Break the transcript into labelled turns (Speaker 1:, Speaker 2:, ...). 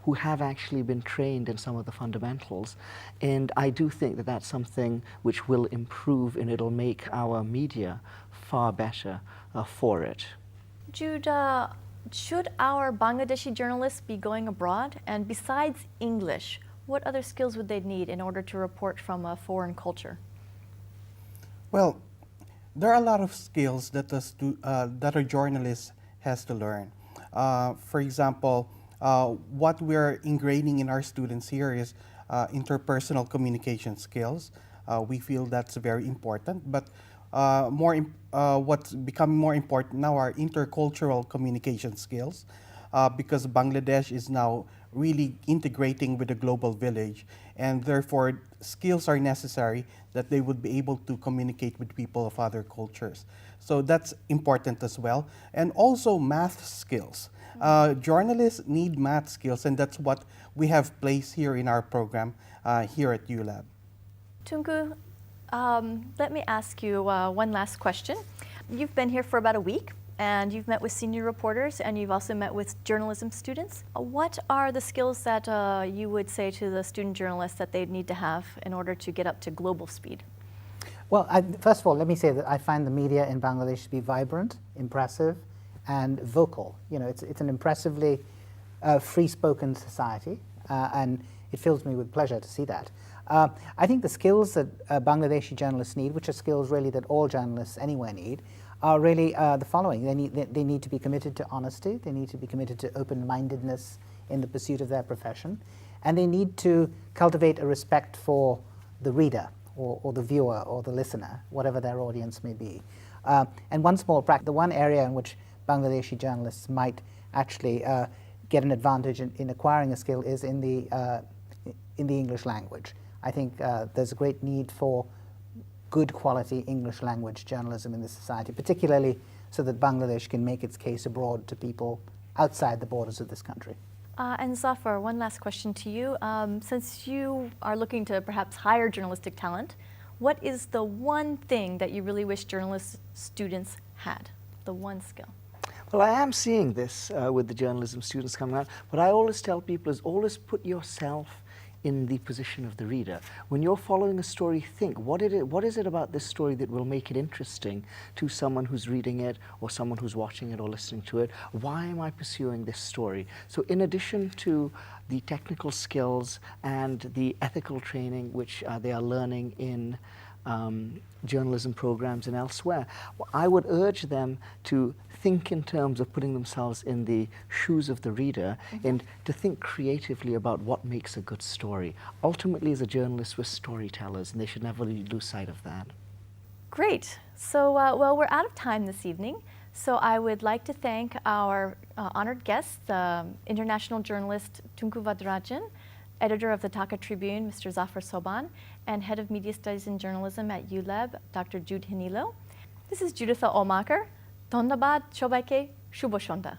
Speaker 1: who have actually been trained in some of the fundamentals. And I do think that that's something which will improve, and it'll make our media far better for it.
Speaker 2: Jude, should our Bangladeshi journalists be going abroad? And besides English, what other skills would they need in order to report from a foreign culture?
Speaker 3: Well, there are a lot of skills that that a journalist has to learn. For example, what we're ingraining in our students here is interpersonal communication skills. We feel that's very important, but what's becoming more important now are intercultural communication skills, because Bangladesh is now really integrating with the global village, and therefore skills are necessary that they would be able to communicate with people of other cultures. So that's important as well. And also math skills. Journalists need math skills, and that's what we have placed here in our program here at ULab.
Speaker 2: Tunku, let me ask you one last question. You've been here for about a week, and you've met with senior reporters, and you've also met with journalism students. What are the skills that you would say to the student journalists that they need to have in order to get up to global speed?
Speaker 4: Well, first of all, let me say that I find the media in Bangladesh to be vibrant, impressive, and vocal. You know, it's an impressively free-spoken society, and it fills me with pleasure to see that. I think the skills that Bangladeshi journalists need, which are skills really that all journalists anywhere need, are really the following. They need to be committed to honesty, they need to be committed to open-mindedness in the pursuit of their profession, and they need to cultivate a respect for the reader, or the viewer, or the listener, whatever their audience may be. And one small practice, the one area in which Bangladeshi journalists might actually get an advantage in acquiring a skill is in the English language. I think there's a great need for good quality English language journalism in this society, particularly so that Bangladesh can make its case abroad to people outside the borders of this country.
Speaker 2: And Zafar, one last question to you. Since you are looking to perhaps hire journalistic talent, what is the one thing that you really wish journalist students had? The one skill?
Speaker 1: Well, I am seeing this with the journalism students coming out. What I always tell people is always put yourself in the position of the reader. When you're following a story, think, what is it about this story that will make it interesting to someone who's reading it, or someone who's watching it or listening to it? Why am I pursuing this story? So in addition to the technical skills and the ethical training which they are learning in journalism programs and elsewhere, I would urge them to think in terms of putting themselves in the shoes of the reader, and to think creatively about what makes a good story. Ultimately, as a journalist, we're storytellers, and they should never lose sight of that.
Speaker 2: Great. So, well, we're out of time this evening. So I would like to thank our honored guests, international journalist Tunku Varadarajan, editor of the Dhaka Tribune, Mr. Zafar Soban, and head of media studies and journalism at ULab, Dr. Jude Hanilo. This is Juditha Olmaker. ধন্যবাদ সবাইকে শুভ সন্ধ্যা